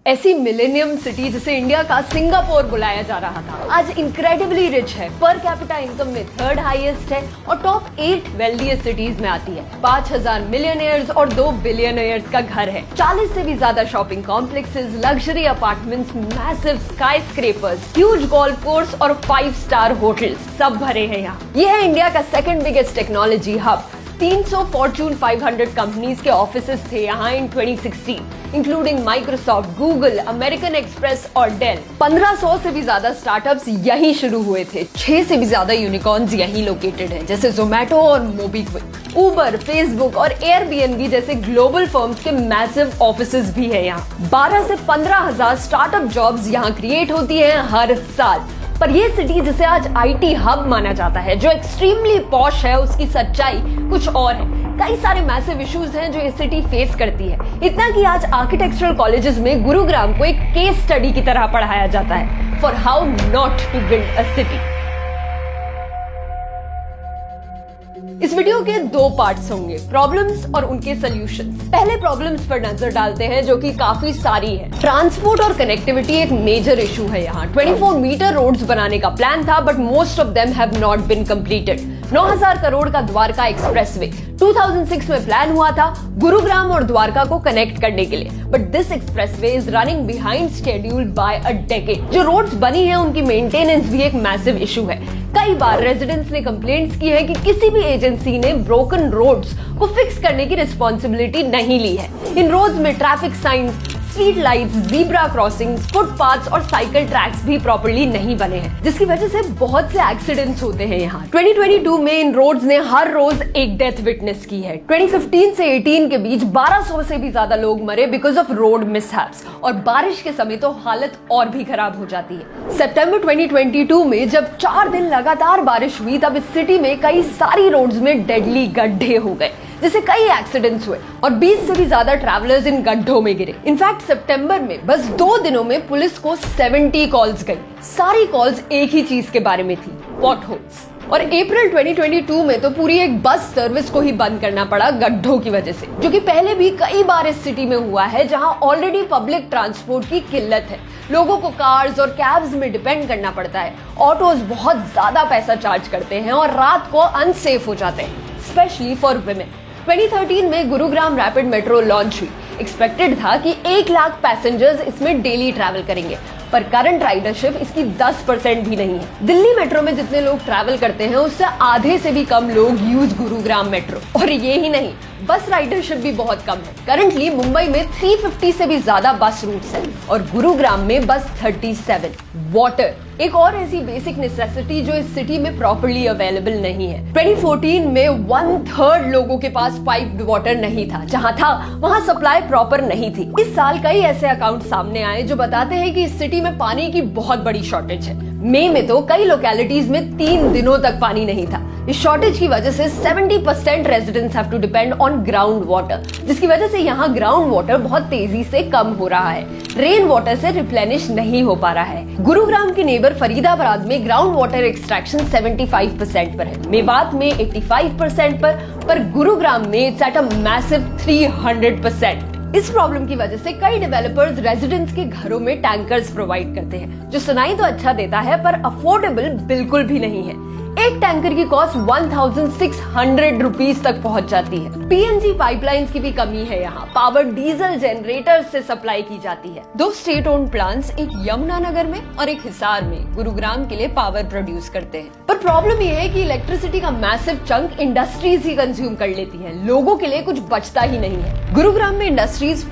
ऐसी millennium city जिसे India का सिंगापुर बुलाया जा रहा था, आज इंक्रेडिबली रिच है, पर कैपिटा इनकम में थर्ड हाईएस्ट है और टॉप 8 वेल्दीएस्ट सिटीज में आती है। 5000 मिलियनियर्स और 2 बिलियनियर्स का घर है, 40 से भी ज्यादा shopping complexes, luxury apartments, massive sky scrapers, huge golf course और 5 स्टार होटल्स सब भरे हैं यहाँ। ये है इंडिया का second biggest technology hub. 300 Fortune 500 companies के ऑफिसेस थे यहाँ इन 2016, including Microsoft, Google, American express और डेल। 1500 से भी ज्यादा स्टार्टअप्स यहीं शुरू हुए थे। 6 से भी ज्यादा यूनिकॉर्न्स यहीं लोकेटेड हैं, जैसे जोमैटो और मोबीक्विक। उबर, फेसबुक और एयरबीएनबी जैसे ग्लोबल फर्म्स के मैसिव ऑफिसेस भी है यहाँ। 12 से 15,000 स्टार्टअप जॉब्स यहाँ क्रिएट होती हैं हर साल। पर ये सिटी जिसे आज आईटी हब माना जाता है, जो एक्सट्रीमली पॉश है, उसकी सच्चाई कुछ और है। कई सारे मैसिव इश्यूज हैं जो ये सिटी फेस करती है। इतना कि आज आर्किटेक्चरल कॉलेजेस में गुरुग्राम को एक केस स्टडी की तरह पढ़ाया जाता है for how not to build a city. इस वीडियो के 2 पार्ट्स होंगे, प्रॉब्लम्स और उनके सॉल्यूशंस। पहले प्रॉब्लम्स पर नजर डालते हैं, जो कि काफी सारी है। ट्रांसपोर्ट और कनेक्टिविटी एक मेजर इशू है यहाँ। 24 मीटर रोड्स बनाने का प्लान था, but most of them have not been completed. 9000 crore का द्वारका एक्सप्रेसवे 2006 में प्लान हुआ था गुरुग्राम और द्वारका को कनेक्ट करने के लिए, but this expressway is running behind schedule by a decade. जो रोड्स बनी है उनकी मेंटेनेंस भी एक मैसिव इशू है। कई बार रेजिडेंट्स ने कंप्लेंट्स की है कि किसी भी एजेंसी ने ब्रोकन रोड्स को फिक्स करने की रिस्पॉन्सिबिलिटी नहीं ली है। इन रोड्स में traffic science, street lights, zebra crossings, footpaths और साइकिल ट्रैक्स भी प्रॉपर्ली नहीं बने हैं, जिसकी वजह से बहुत से एक्सीडेंट्स होते हैं यहाँ। 2022 में इन रोड्स ने हर रोज एक डेथ विटनेस की है। 2015 से 18 के बीच 1200 से भी ज्यादा लोग मरे बिकॉज ऑफ रोड मिसहैप्स, और बारिश के समय तो हालत और भी खराब हो जाती है। सितंबर 2022 में जब 4 दिन लगातार बारिश हुई, तब इस सिटी में कई सारी रोड्स में डेडली गड्ढे हो गए, जिससे कई एक्सीडेंट्स हुए और 20 से भी ज्यादा ट्रैवलर्स इन गड्ढों में गिरे। इनफैक्ट सितंबर में बस 2 दिनों में पुलिस को 70 कॉल्स गई। सारी कॉल्स एक ही चीज के बारे में थी, पॉटहोल्स। और अप्रैल 2022 में तो पूरी एक बस सर्विस को ही बंद करना पड़ा गड्ढों की वजह से, जो कि पहले भी कई बार इस सिटी में हुआ है, जहां ऑलरेडी पब्लिक ट्रांसपोर्ट की किल्लत है। लोगों को कार्स और कैब्स में डिपेंड करना पड़ता है। ऑटोज बहुत ज्यादा पैसा चार्ज करते हैं और रात को अनसेफ हो जाते हैं, स्पेशली फॉर वुमेन। 2013 में गुरुग्राम रैपिड मेट्रो लॉन्च हुई। एक्सपेक्टेड था कि 1 लाख पैसेंजर्स इसमें डेली ट्रैवल करेंगे, पर करंट राइडरशिप इसकी 10% भी नहीं है। दिल्ली मेट्रो में जितने लोग ट्रैवल करते हैं, उससे आधे से भी कम लोग यूज गुरुग्राम मेट्रो। और ये ही नहीं, बस राइडरशिप भी बहुत कम है। करंटली मुंबई में 350 से भी ज्यादा बस रूट्स हैं और गुरुग्राम में बस 37। वाटर एक और ऐसी बेसिक नेसेसिटी जो इस सिटी में प्रॉपर्ली अवेलेबल नहीं है। 2014 में 1/3 लोगों के पास पाइप्ड वाटर नहीं था, जहां था वहां सप्लाई प्रॉपर नहीं थी। इस साल कई ऐसे अकाउंट सामने आए जो बताते हैं कि इस सिटी में पानी की बहुत बड़ी शॉर्टेज है। मई में तो कई लोकेलिटीज में 3 दिनों तक पानी नहीं था। इस शॉर्टेज की वजह से 70% residents have to depend on ground water, जिसकी वजह से यहाँ ग्राउंड वाटर बहुत तेजी से कम हो रहा है। रेन वाटर से रिप्लेनिश नहीं हो पा रहा है। गुरुग्राम के नेबर फरीदाबाद में ग्राउंड वाटर एक्सट्रैक्शन 75% पर है, मेवात में 85% पर गुरुग्राम में इट्स एट अ मैसिव 300%। इस प्रॉब्लम की वजह से कई डेवलपर्स रेजिडेंट्स के घरों में टैंकर्स प्रोवाइड करते हैं, जो सुनाई तो अच्छा देता है पर अफोर्डेबल बिल्कुल भी नहीं है। एक टैंकर की कॉस्ट 1600 रुपीज तक पहुंच जाती है। पीएनजी पाइपलाइंस की भी कमी है यहाँ। पावर डीजल जनरेटर से सप्लाई की जाती है। 2 स्टेट ओन्ड प्लांट्स, एक यमुनानगर में और एक हिसार में, गुरुग्राम के लिए पावर प्रोड्यूस करते हैं। पर प्रॉब्लम यह है कि इलेक्ट्रिसिटी का मैसिव चंक इंडस्ट्रीज ही कंज्यूम कर लेती है। लोगों के लिए कुछ बचता ही नहीं है। गुरुग्राम में इंडस्ट्रीज